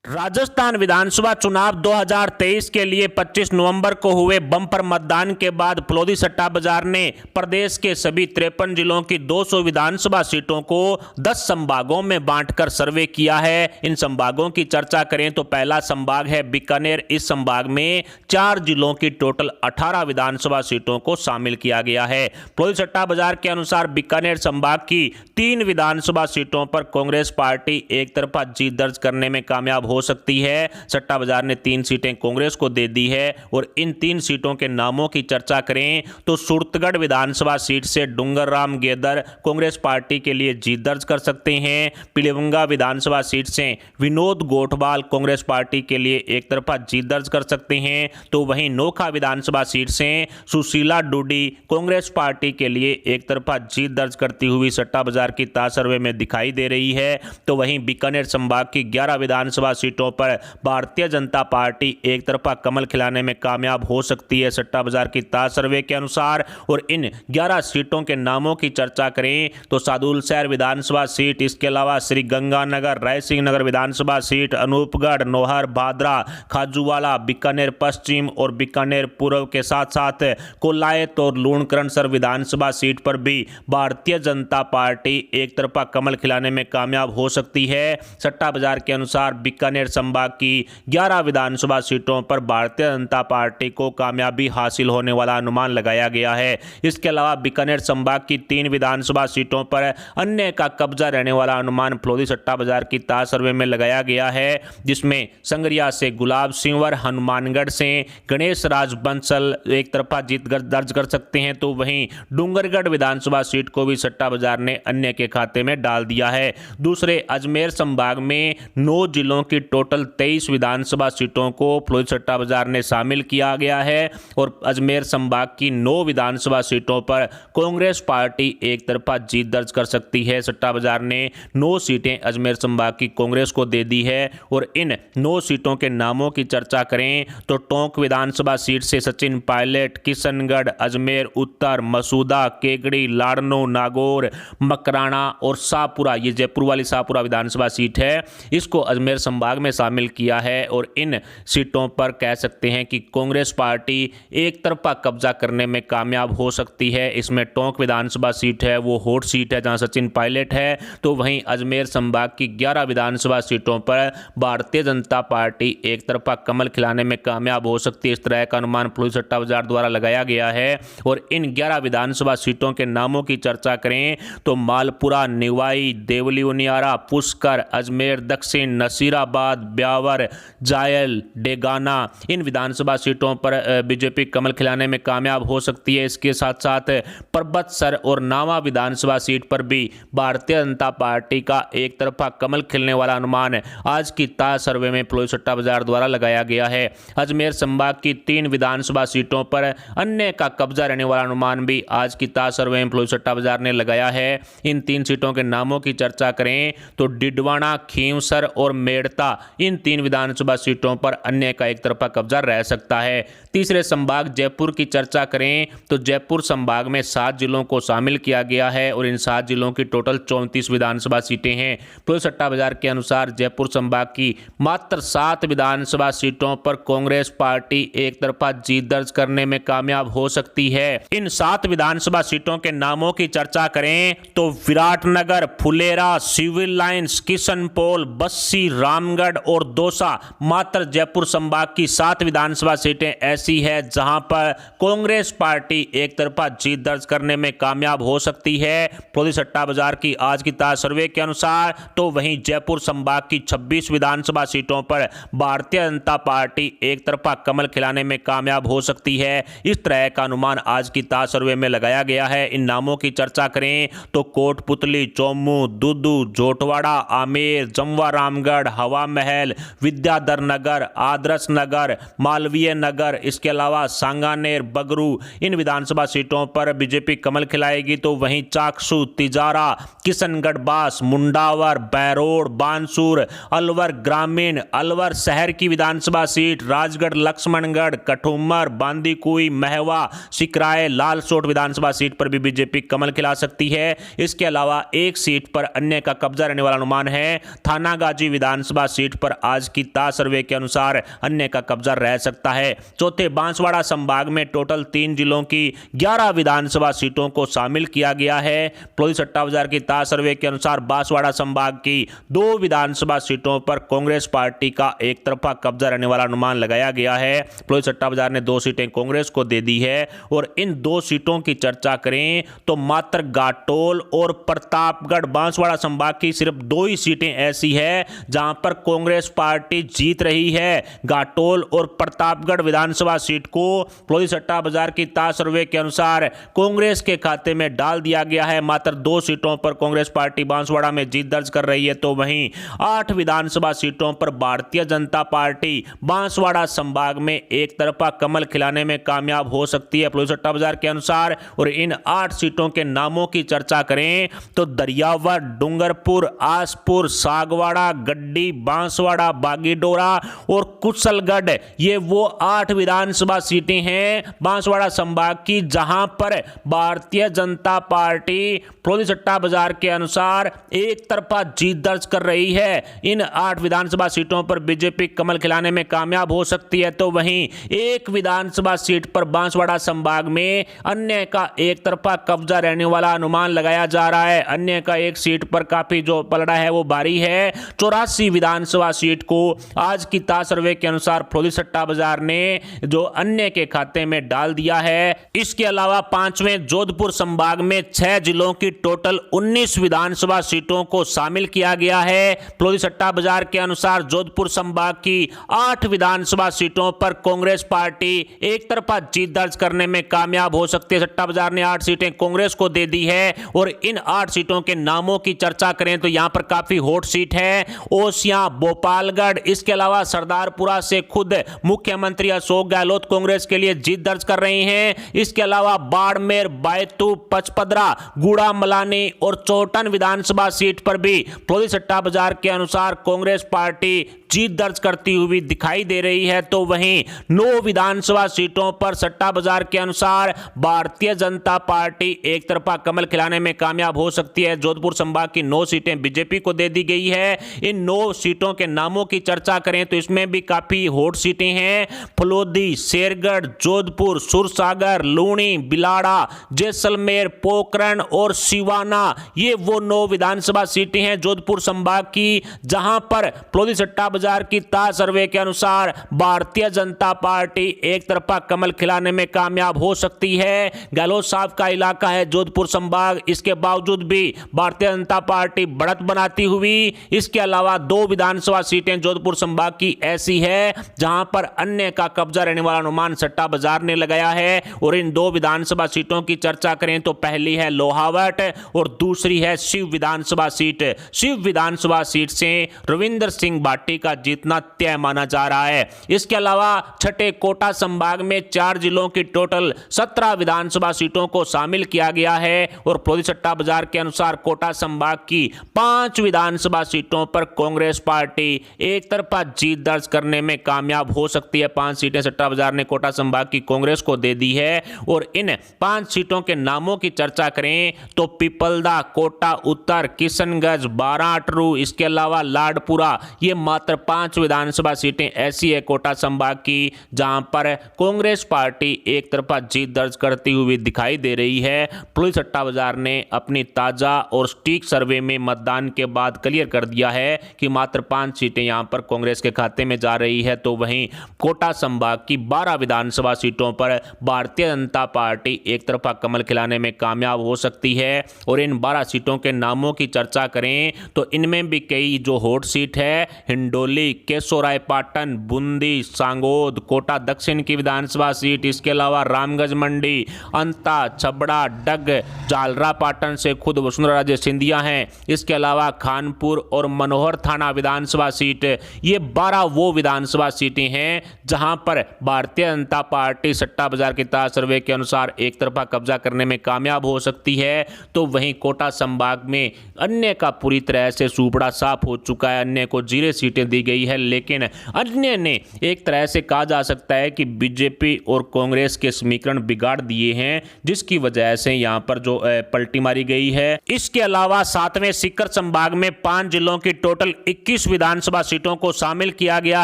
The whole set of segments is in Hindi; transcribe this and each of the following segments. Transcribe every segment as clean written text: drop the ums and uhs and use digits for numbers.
राजस्थान विधानसभा चुनाव 2023 के लिए 25 नवंबर को हुए बम्पर मतदान के बाद फलोदी सट्टा बाजार ने प्रदेश के सभी 53 जिलों की 200 विधानसभा सीटों को 10 संभागों में बांटकर सर्वे किया है। इन संभागों की चर्चा करें तो पहला संभाग है बीकानेर। इस संभाग में 4 जिलों की टोटल 18 विधानसभा सीटों को शामिल किया गया है। फलोदी सट्टा बाजार के अनुसार बीकानेर संभाग की 3 विधानसभा सीटों पर कांग्रेस पार्टी एक तरफा जीत दर्ज करने में कामयाब हो सकती है। सट्टा बाजार ने 3 सीटें कांग्रेस को दे दी है और इन 3 सीटों के नामों की चर्चा करें तो सूरतगढ़ विधानसभा सीट से डूंगरराम गेदर कांग्रेस पार्टी के लिए जीत दर्ज कर सकते हैं। पीलीभंगा विधानसभा सीट से विनोद गोठवाल कांग्रेस पार्टी के लिए एक तरफा जीत दर्ज कर सकते हैं। तो वहीं नोखा विधानसभा सीट से सुशीला डूडी कांग्रेस पार्टी के लिए एक तरफा जीत दर्ज करती हुई सट्टा बाजार की ताज सर्वे में दिखाई दे रही है। तो वहीं बीकानेर संभाग की 11 विधानसभा सीटों पर भारतीय जनता पार्टी एक तरफा कमल खिलाने में कामयाब हो सकती है सट्टा बाजार की ताज सर्वे के अनुसार। और इन 11 सीटों के नामों की चर्चा करें तो सादुलशहर विधानसभा सीट, इसके अलावा श्री गंगानगर, रायसिंह नगर विधानसभा सीट, अनूपगढ़, नौहर, भादरा, खाजूवाला, बीकानेर पश्चिम और बीकानेर पूर्व के साथ साथ कोलायत और लूणकरणसर विधानसभा सीट पर भी भारतीय जनता पार्टी एक तरफा कमल खिलाने में कामयाब हो सकती है। सट्टा बाजार के अनुसार बीकानेर संभाग की 11 विधानसभा सीटों पर भारतीय जनता पार्टी को कामयाबी हासिल होने वाला अनुमान लगाया गया है। इसके अलावा बीकानेर संभाग की 3 विधानसभा सीटों पर अन्य का कब्जा रहने वाला अनुमान फलोदी सट्टा बाजार की ताज सर्वे में लगाया गया है, जिसमें संगरिया से गुलाब सिंवर, हनुमानगढ़ से गणेश राज बंसल एक तरफा जीत दर्ज कर सकते हैं। तो वहीं डूंगरगढ़ विधानसभा सीट को भी सट्टा बाजार ने अन्य के खाते में डाल दिया है। दूसरे अजमेर संभाग में 9 जिलों की टोटल 23 विधानसभा सीटों को फलोदी सट्टा बाजार ने शामिल किया गया है और अजमेर संभाग की 9 विधानसभा सीटों पर कांग्रेस पार्टी एक तरफा जीत दर्ज कर सकती है। सट्टा बाजार ने 9 सीटें अजमेर संभाग की कांग्रेस को दे दी है और इन 9 सीटों के नामों की चर्चा करें तो टोंक विधानसभा सीट से सचिन पायलट, किशनगढ़, अजमेर उत्तर, मसूदा, केकड़ी, लाड़नो, नागौर, मकराना और शाहपुरा, ये जयपुर वाली शाहपुरा विधानसभा सीट है, इसको अजमेर संभाग में शामिल किया है। और इन सीटों पर कह सकते हैं कि कांग्रेस पार्टी एक तरफा कब्जा करने में कामयाब हो सकती है। इसमें टोंक विधानसभा सीट है वो हॉट सीट है जहां सचिन पायलट है। तो वहीं अजमेर संभाग की 11 विधानसभा सीटों पर भारतीय जनता पार्टी एक तरफा कमल खिलाने में कामयाब हो सकती है। इस तरह का अनुमान फलोदी सट्टा बाजार द्वारा लगाया गया है। और इन 11 विधानसभा सीटों के नामों की चर्चा करें तो मालपुरा, निवाई, देवली उनियारा, पुष्कर, अजमेर दक्षिण, नसीराबाद, ब्यावर, जायल, डेगाना, इन विधानसभा सीटों पर बीजेपी कमल खिलाने में कामयाब हो सकती है। इसके साथ साथ परबतसर और नावा विधानसभा सीट पर भी भारतीय जनता पार्टी का एक तरफा कमल खिलने वाला अनुमान आज की ताज सर्वे में फलोदी सट्टा बाजार द्वारा लगाया गया है। अजमेर संभाग की 3 विधानसभा सीटों पर अन्य का कब्जा रहने वाला अनुमान भी आज की ताज सर्वे में फलोदी सट्टा बाजार ने लगाया है। इन 3 सीटों के नामों की चर्चा करें तो डिडवाना, खींवसर और मेड़ता, इन 3 विधानसभा सीटों पर अन्य का एक तरफा कब्जा रह सकता है। तीसरे संभाग जयपुर की चर्चा करें तो जयपुर संभाग में 7 जिलों को शामिल किया गया है और इन 7 जिलों की टोटल 34 विधानसभा सीटें हैं। फलोदी सट्टा बाजार के अनुसार जयपुर संभाग की मात्र 7 विधानसभा सीटों पर कांग्रेस पार्टी एक तरफा जीत दर्ज करने में कामयाब हो सकती है। इन 7 विधानसभा सीटों के नामों की चर्चा करें तो विराटनगर, फुलेरा, सिविल लाइंस, किशनपोल, बस्सी, रामगढ़ और दौसा, मात्र जयपुर संभाग की 7 विधानसभा सीटें ऐसी है जहां पर कांग्रेस पार्टी एक तरफा जीत दर्ज करने में कामयाब हो सकती है फलोदी सट्टा बाजार की आज की ताज सर्वे के अनुसार। तो वहीं जयपुर संभाग की 26 विधानसभा सीटों पर भारतीय जनता पार्टी एक तरफा कमल खिलाने में कामयाब हो सकती है। इस तरह का अनुमान आज की ताज सर्वे में लगाया गया है। इन नामों की चर्चा करें तो कोटपुतली, चौमू, दुदू, जोटवाड़ा, आमेर, जमवा, रामगढ़, हवा महल, विद्याधर नगर, आदर्श नगर, मालवीय नगर, इसके अलावा सांगानेर, बगरू, इन विधानसभा सीटों पर बीजेपी कमल खिलाएगी। तो वहीं चाकसू, तिजारा, किशनगढ़ बास, मुंडावर, बैरोड, बानसूर, अलवर ग्रामीण, अलवर शहर की विधानसभा सीट, राजगढ़, लक्ष्मणगढ़, कठुमर, बांदीकुई, महवा, सिकराय, लालसोट विधानसभा सीट पर भी बीजेपी कमल खिला सकती है। इसके अलावा एक सीट पर अन्य का कब्जा रहने वाला अनुमान है थानागाजी विधानसभा सीट पर आज की ताज सर्वे के अनुसार अन्य का कब्जा रह सकता है। चौथे बांसवाड़ा संभाग में टोटल 3 जिलों की 11 विधानसभा सीटों को शामिल किया गया है। प्लोदी सट्टा बाजार की ताज सर्वे के अनुसार बांसवाड़ा संभाग की 2 विधानसभा सीटों पर कांग्रेस पार्टी का एक तरफा कब्जा रहने वाला अनुमान लगाया गया है। प्लोदी सट्टा बाजार ने 2 सीटें कांग्रेस को दे दी है और इन 2 सीटों की चर्चा करें तो मात्र घाटोल और प्रतापगढ़ बांसवाड़ा संभाग की सिर्फ 2 ही सीटें ऐसी है जहां पर कांग्रेस पार्टी जीत रही है। घाटोल और प्रतापगढ़ विधानसभा सीट को प्लोदी सट्टा बाजार की ताज सर्वे के अनुसार कांग्रेस के खाते में डाल दिया गया है। मात्र 2 सीटों पर कांग्रेस पार्टी बांसवाड़ा में जीत दर्ज कर रही है, तो वहीं 8 विधानसभा सीटों पर भारतीय जनता पार्टी बांसवाड़ा संभाग में एक तरफा कमल खिलाने में कामयाब हो सकती है प्लोदी सट्टा बाजार के अनुसार। और इन 8 सीटों के नामों की चर्चा करें तो दरियावर, डूंगरपुर, आसपुर, सागवाड़ा, गड्डी, बांसवाड़ा, बागीडोरा और कुशलगढ़, ये वो 8 विधानसभा सीटें हैं बांसवाड़ा संभाग की जहां पर भारतीय जनता पार्टी प्लोदी सट्टा बाजार के अनुसार एक तरफा जीत दर्ज कर रही है। इन 8 विधानसभा सीटों पर बीजेपी कमल खिलाने में कामयाब हो सकती है, तो वहीं एक विधानसभा सीट पर बांसवाड़ा संभाग में अन्य का एक तरफा कब्जा रहने वाला अनुमान लगाया जा रहा है। अन्य का एक सीट पर काफी जो पलड़ा है वो भारी है। 84 विधानसभा सीट को आज की ताज सर्वे के अनुसार प्लोदी सट्टा बाजार ने जो अन्य के खाते में डाल दिया है। इसके अलावा 5वें जोधपुर संभाग में 6 जिलों की टोटल 19 विधानसभा सीटों को शामिल किया गया है। प्लोदी सट्टा बाजार के अनुसार जोधपुर संभाग की 8 विधानसभा सीटों पर कांग्रेस पार्टी एक तरफा जीत दर्ज करने में कामयाब हो सकती है। सट्टा बाजार ने 8 सीटें कांग्रेस को दे दी है और इन 8 सीटों के नामों की चर्चा करें तो यहां पर काफी हॉट सीट है ओसियां, भोपालगढ़। इसके अलावा सरदारपुरा से खुद मुख्यमंत्री अशोक गहलोत कांग्रेस के लिए जीत दर्ज कर रहे हैं। इसके अलावा बाड़मेर, बैतू, पचपदरा, गुड़ा मलानी और चौटन विधानसभा सीट पर भी प्लोदी सट्टा बाजार के अनुसार कांग्रेस पार्टी जीत दर्ज करती हुई दिखाई दे रही है, तो वहीं 9 विधानसभा सीटों पर सट्टा बाजार के अनुसार भारतीय जनता पार्टी एक तरफा कमल खिलाने में कामयाब हो सकती है। जोधपुर संभाग की 9 सीटें बीजेपी को दे दी गई है। इन 9 सीटों के नामों की चर्चा करें तो इसमें भी काफी हॉट सीटें हैं। फलोदी, शेरगढ़, जोधपुर, सुरसागर, लूणी, बिलाड़ा, जैसलमेर, पोखरण और सिवाना, ये वो 9 विधानसभा सीटें हैं जोधपुर संभाग की जहां पर प्लोदी सट्टा बाजार की ताज सर्वे के अनुसार भारतीय जनता पार्टी एक तरफा कमल खिलाने में कामयाब हो सकती है। गहलोत साहब का इलाका है जोधपुर संभाग, इसके बावजूद भी भारतीय जनता पार्टी बढ़त बनाती हुई। इसके अलावा 2 विधानसभा सीटें जोधपुर संभाग की ऐसी है जहां पर अन्य का कब्जा रहने वाला अनुमान सट्टा बाजार ने लगाया है। और इन 2 विधानसभा सीटों की चर्चा करें तो पहली है लोहावट और दूसरी है शिव विधानसभा सीट। शिव विधानसभा सीट से रविंद्र सिंह भाटी का जीतना तय माना जा रहा है। इसके अलावा छठे कोटा संभाग में 4 जिलों की टोटल 17 विधानसभा सीटों को शामिल किया गया है और प्लोदी सट्टा बाजार के अनुसार कोटा संभाग की 5 विधानसभा सीटों पर कांग्रेस पार्टी एक तरफा जीत दर्ज करने में कामयाब हो सकती है। 5 सीटें सट्टा बाजार ने कोटा संभाग की कांग्रेस को दे दी है और इन 5 सीटों के नामों की चर्चा करें तो पिपलदा, कोटा उत्तर, किशनगंज, बाराटरू, इसके अलावा लाडपुरा, ये मात्र 5 विधानसभा सीटें ऐसी है कोटा संभाग की जहां पर कांग्रेस पार्टी एक तरफा जीत दर्ज करती हुई दिखाई दे रही है। प्लोदी सट्टा बाजार ने अपनी ताजा और सटीक सर्वे में मतदान के बाद क्लियर कर दिया है कि मात्र 5 सीटें यहां पर कांग्रेस के खाते में जा रही है, तो वहीं कोटा संभाग की 12 विधानसभा सीटों पर भारतीय जनता पार्टी एक तरफा कमल खिलाने में कामयाब हो सकती है। और इन 12 सीटों के नामों की चर्चा करें तो इनमें भी कई जो हॉट सीट है हिंडोली, केशोरायपाटन, बूंदी, सांगोद, कोटा दक्षिण की विधानसभा सीट, इसके अलावा रामगंज मंडी, अंता, छबड़ा, डग, झालरापाटन से खुद वसुंधरा राजे सिंधिया हैं। इसके अलावा खानपुर और मनोहर थाना विधानसभा सीट, ये 12 वो विधानसभा सीटें हैं जहां पर भारतीय जनता पार्टी सट्टा बाजार की ताज सर्वे के अनुसार एक तरफा कब्जा करने में कामयाब हो सकती है। तो वहीं कोटा संभाग में अन्य का पूरी तरह से सूपड़ा साफ हो चुका है, अन्य को 0 सीटें दी गई है, लेकिन अन्य ने एक तरह से कहा जा सकता है कि बीजेपी और कांग्रेस के समीकरण बिगाड़ दिए हैं, जिसकी वजह से यहां पर जो पलटी मारी गई है। इसके अलावा 7वें सीकर संभाग में 5 जिलों की टोटल 21 विधानसभा सीटों को शामिल किया गया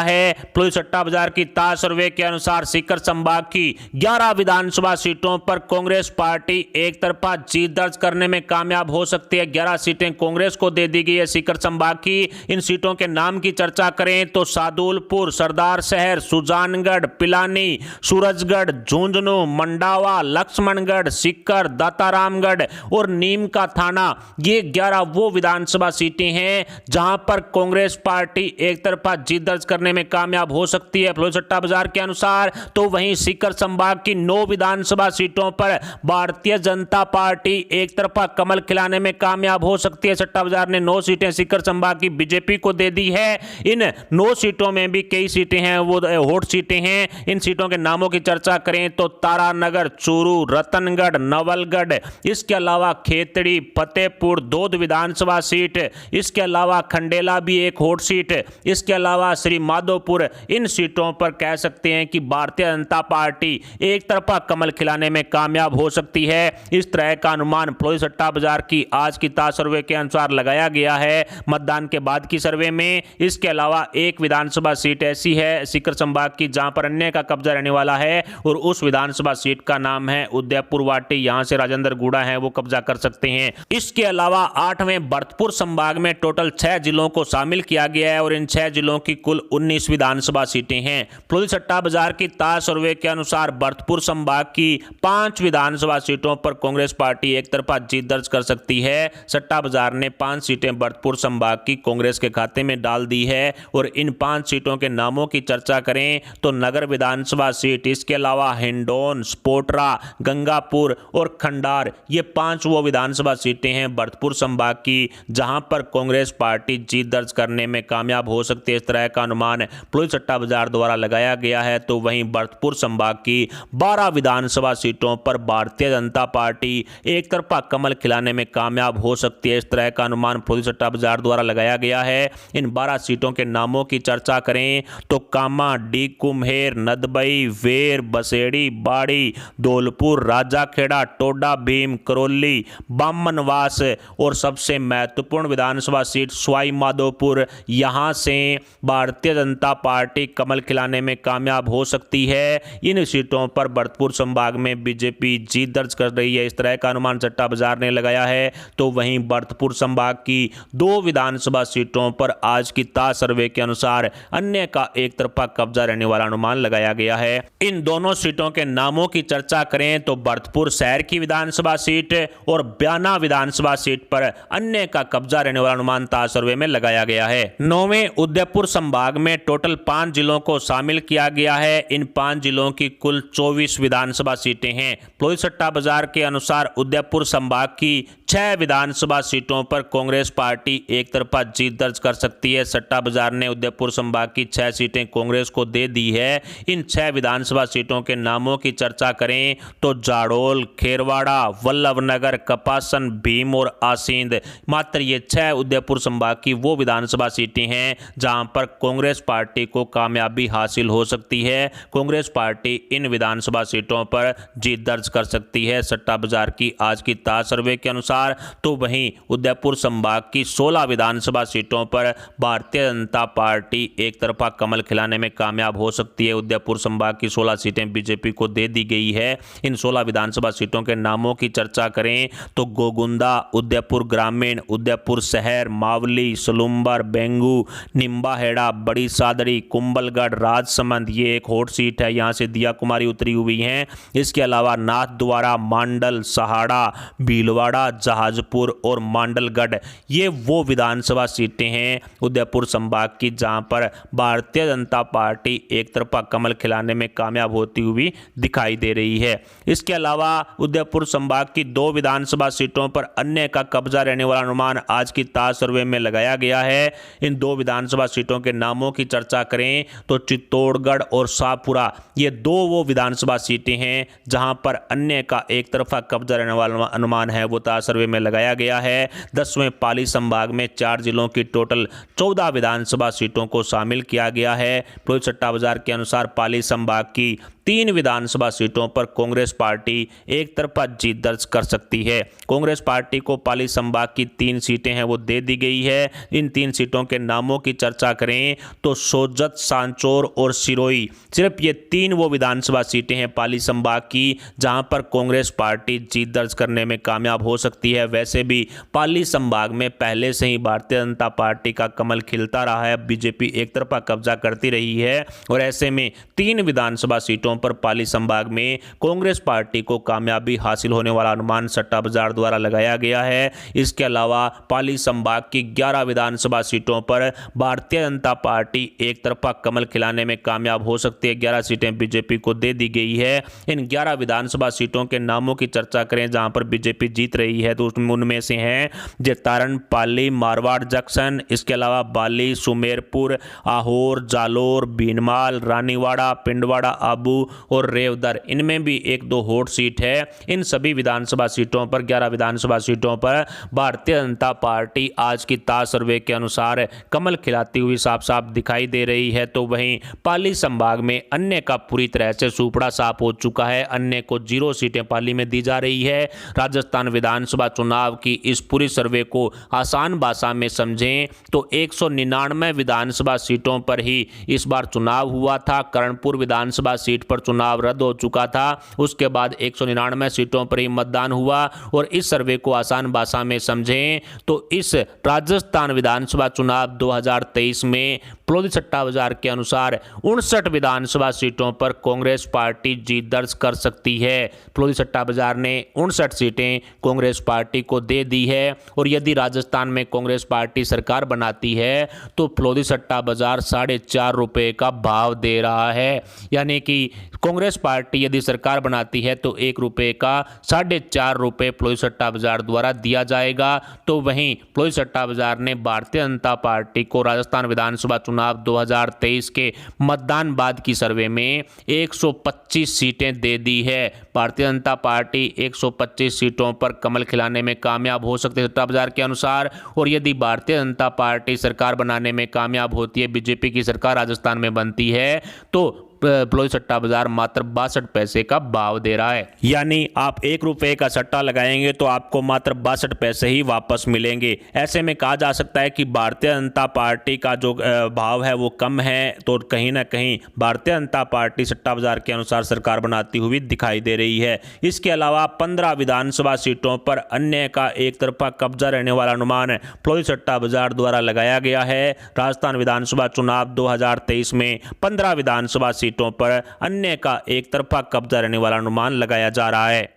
है। पुलिस सट्टा बाजार की ताज सर्वे के अनुसार सीकर संभाग की 11 विधानसभा सीटों पर कांग्रेस पार्टी एक तरफा जीत दर्ज करने में कामयाब हो सकती है। 11 सीटें कांग्रेस को दे दी गई है सीकर संभाग की। इन सीटों के नाम की चर्चा करें तो सादुलपुर, सरदार शहर, सुजानगढ़, पिलानी, सूरजगढ़, झुंझुनू, मंडावा, लक्ष्मणगढ़, सीकर, दातारामगढ़ और नीम का थाना, ये 11 वो विधानसभा सीटें हैं जहां पर कांग्रेस पार्टी एक तरफा जीत दर्ज करने में कामयाब हो सकती है पुलिस सट्टा बाजार के अनुसार। तो वहीं सीकर संभाग की 9 विधानसभा सीटों पर भारतीय जनता पार्टी एक तरफा कमल खिलाने में कामयाब हो सकती है। सट्टा बाजार ने 9 सीटें सीकर संभाग की बीजेपी को दे दी है। इन 9 सीटों में भी कई सीटें हैं वो हॉट सीटें हैं। इन सीटों के नामों की चर्चा करें तो तारानगर, चूरू, रतनगढ़, नवलगढ़, इसके अलावा खेतड़ी, फतेहपुर, दोद विधानसभा सीट, इसके अलावा खंडेला भी एक हॉट सीट, इसके अलावा श्री माधोपुर। इन सीटों पर कह सकते हैं कि भारतीय जनता पार्टी एक तरफा कमल खिलाने में कामयाब हो सकती है। इस तरह का अनुमान पुलिस सट्टा बाजार की आज की ताज सर्वे के अनुसार लगाया गया है मतदान के बाद की सर्वे में। इसके अलावा एक विधानसभा सीट ऐसी है सीकर संभाग की जहां पर अन्य का कब्जा रहने वाला है और उस विधानसभा सीट का नाम है उदयपुर वाटी। यहां से राजेंद्र गुड़ा है वो कब्जा कर सकते हैं। इसके अलावा 8वें भरतपुर संभाग में टोटल 6 जिलों को शामिल किया गया है और इन 6 जिलों की कुल 19 विधानसभा सीटें हैं। पुलिस सट्टा बाजार की ताज सर्वे के अनुसार भरतपुर संभाग की 5 विधानसभा सीटों पर कांग्रेस पार्टी एक तरफा जीत दर्ज कर सकती है। सट्टा बाजार ने 5 सीटें भरतपुर संभाग की कांग्रेस के खाते में डाल दी है और इन 5 सीटों के नामों की चर्चा करें तो नगर विधानसभा सीट, इसके अलावा हिंडौन, स्पोटरा, गंगापुर और खंडार, ये 5 वो विधानसभा सीटें हैं भरतपुर संभाग की जहां पर कांग्रेस पार्टी जीत दर्ज करने में कामयाब हो सकती है। इस तरह का अनुमान पुलिस सट्टा बाजार द्वारा लगाया गया है। तो वहीं भरतपुर संभाग की 12 विधानसभा सीटों पर भारतीय जनता पार्टी एक तरफा कमल खिलाने में कामयाब हो सकती है। इस तरह का अनुमान पुलिस सट्टा बाजार द्वारा लगाया गया है। इन 12 सीटों के नामों की चर्चा करें तो कामा, डी कुम्हेर, नदबई, वेर, बसेड़ी, बाड़ी, धौलपुर, राजाखेड़ा, टोडा भीम, करौली, बामनवास और सबसे महत्वपूर्ण विधानसभा सीट सवाई माधोपुर, यहां से भारतीय जनता पार्टी कमल खिलाने में कामयाब हो सकती है। इन सीटों पर भरतपुर संभाग में बीजेपी जीत दर्ज कर रही है। इस तरह का अनुमान सट्टा बाजार ने लगाया है। तो वहीं भरतपुर संभाग की 2 विधानसभा सीटों पर आज की ताज सर्वे के अनुसार अन्य का एक तरफा कब्जा रहने वाला अनुमान लगाया गया है। इन दोनों सीटों के नामों की चर्चा करें तो भरतपुर शहर की विधानसभा सीट और ब्याना विधानसभा सीट पर अन्य का कब्जा रहने वाला अनुमान ताज सर्वे में लगाया गया है। 9वें उदयपुर संभाग में टोटल 5 जिलों को शामिल किया गया है। इन 5 जिलों की कुल 24 विधानसभा सीटें हैं। पुलिस सट्टा बाजार के अनुसार उदयपुर संभाग की 6 विधानसभा सीटों पर कांग्रेस पार्टी एक तरफा जीत दर्ज कर सकती है। सट्टा बाजार ने उदयपुर संभाग की 6 सीटें कांग्रेस को दे दी है। इन 6 विधानसभा सीटों के नामों की चर्चा करें तो जाडोल, खेरवाड़ा, वल्लभनगर, कपासन, भीम और आसींद, मात्र ये 6 उदयपुर संभाग की वो विधानसभा सीटें हैं जहां पर कांग्रेस पार्टी को कामयाबी हासिल हो सकती है। कांग्रेस पार्टी इन विधानसभा सीटों पर जीत दर्ज कर सकती है सट्टा बाजार की आज की ताज सर्वे के अनुसार। तो वहीं उदयपुर संभाग की 16 विधानसभा सीटों पर भारतीय जनता पार्टी एक तरफा कमल खिलाने में कामयाब हो सकती है। उदयपुर संभाग की 16 सीटें बीजेपी को दे दी गई है। इन 16 विधानसभा सीटों के नामों की चर्चा करें तो गोगुंदा, उदयपुर ग्रामीण, उदयपुर शहर, मावली, सलुम्बर, बेंगू, निम्बाहेड़ा, बड़ी सादड़ी, कुंभलगढ़, राजसमंद, ये एक हॉट सीट है, यहां से दिया कुमारी उतरी हुई हैं। इसके अलावा नाथद्वारा, मांडल, सहाड़ा, भीलवाड़ा, जहाजपुर और मांडलगढ़, ये वो विधानसभा सीटें हैं उदयपुर संभाग की जहां पर भारतीय जनता पार्टी एक तरफा कमल खिलाने में कामयाब होती हुई दिखाई दे रही है। इसके अलावा उदयपुर संभाग की 2 विधानसभा सीटों पर अन्य का कब्जा रहने वाला अनुमान आज की ताज सर्वे में लगाया गया है। इन 2 विधानसभा सीटों के नामों की चर्चा करें तो चित्तौड़गढ़ और शाहपुरा, ये 2 वो विधानसभा सीटें हैं जहां पर अन्य का एक तरफा कब्जा रहने वाला अनुमान है वो ताज सर्वे में लगाया गया है। 10वें पाली संभाग में 4 जिलों की टोटल 14 विधानसभा विधानसभा सीटों को शामिल किया गया है। प्लोदी सट्टा बाजार के अनुसार पाली संभाग की 3 विधानसभा सीटों पर कांग्रेस पार्टी एक तरफा जीत दर्ज कर सकती है। कांग्रेस पार्टी को पाली संभाग की 3 सीटें हैं वो दे दी गई है। इन 3 सीटों के नामों की चर्चा करें तो सोजत, सांचौर और सिरोही, सिर्फ ये 3 वो विधानसभा सीटें हैं पाली संभाग की जहां पर कांग्रेस पार्टी जीत दर्ज करने में कामयाब हो सकती है। वैसे भी पाली संभाग में पहले से ही भारतीय जनता पार्टी का कमल खिलता रहा है। बीजेपी एक तरफा कब्जा करती रही है और ऐसे में 3 विधानसभा सीटों पर पाली संभाग में कांग्रेस पार्टी को कामयाबी हासिल होने वाला अनुमान सट्टा बाजार द्वारा लगाया गया है। इसके अलावा पाली संभाग की 11 विधानसभा सीटों पर भारतीय जनता पार्टी एक तरफा कमल खिलाने में कामयाब हो सकती है। 11 सीटें बीजेपी को दे दी गई है। इन 11 विधानसभा सीटों के नामों की चर्चा करें जहां पर बीजेपी जीत रही है तो उनमें से हैं जैतारण, पाली, मारवाड़ जंक्शन, इसके अलावा बाली, सुमेरपुर, आहोर, जालोर, भीनमाल, रानीवाड़ा, पिंडवाड़ा, आबू और रेवदर। इनमें भी 1-2 हॉट सीट है। इन सभी विधानसभा सीटों पर 11 विधानसभा सीटों पर भारतीय जनता पार्टी आज की ताज सर्वे के अनुसार कमल खिलाती हुई साफ साफ दिखाई दे रही है। तो वहीं पाली संभाग में अन्य का पूरी तरह से सूपड़ा साफ हो चुका है। अन्य को 0 सीटें पाली में दी जा रही है। राजस्थान विधानसभा चुनाव की इस पूरी सर्वे को आसान भाषा में समझें तो 199 विधानसभा सीटों पर ही इस बार चुनाव हुआ था। करणपुर विधानसभा सीट पर चुनाव रद्द हो चुका था। उसके बाद 199 सीटों पर ही मतदान हुआ। और इस सर्वे को आसान भाषा में समझें तो इस राजस्थान विधानसभा चुनाव 2023 में प्लोदी सट्टा बाजार के अनुसार 59 विधानसभा सीटों पर कांग्रेस पार्टी जीत दर्ज कर सकती है। प्लोदी सट्टा बाजार ने 59 सीटें कांग्रेस पार्टी को दे दी है। और यदि राजस्थान में कांग्रेस पार्टी सरकार बनाती है तो प्लोदी सट्टा बाजार 4.5 रुपए का भाव दे रहा है। यानी कि कांग्रेस पार्टी यदि सरकार बनाती है तो 1 रुपए का 4.5 रुपए प्लोदी सट्टा बाजार द्वारा दिया जाएगा। तो वहीं प्लोदी सट्टा बाजार ने भारतीय जनता पार्टी को राजस्थान विधानसभा चुनाव 2023 के मतदान बाद की सर्वे में 125 सीटें दे दी है। भारतीय जनता पार्टी 125 सीटों पर कमल खिलाने में कामयाब हो सकती है सट्टा बाजार के अनुसार। और यदि भारतीय जनता पार्टी सरकार बनाने में कामयाब होती है, बीजेपी की सरकार राजस्थान में बनती है, तो प्लोदी सट्टा बाजार मात्र 62 पैसे का भाव दे रहा है। यानी आप 1 रुपए का सट्टा लगाएंगे तो आपको मात्र 62 पैसे ही वापस मिलेंगे। ऐसे में कहा जा सकता है कि भारतीय जनता पार्टी का जो भाव है वो कम है। तो कहीं ना कहीं भारतीय जनता पार्टी सट्टा बाजार के अनुसार सरकार बनाती हुई दिखाई दे रही है। इसके अलावा 15 विधानसभा सीटों पर अन्य का एक तरफा कब्जा रहने वाला अनुमान प्लोदी सट्टा बाजार द्वारा लगाया गया है। राजस्थान विधानसभा चुनाव 2023 में 15 विधानसभा सीटों पर अन्य का एक तरफा कब्जा रहने वाला अनुमान लगाया जा रहा है।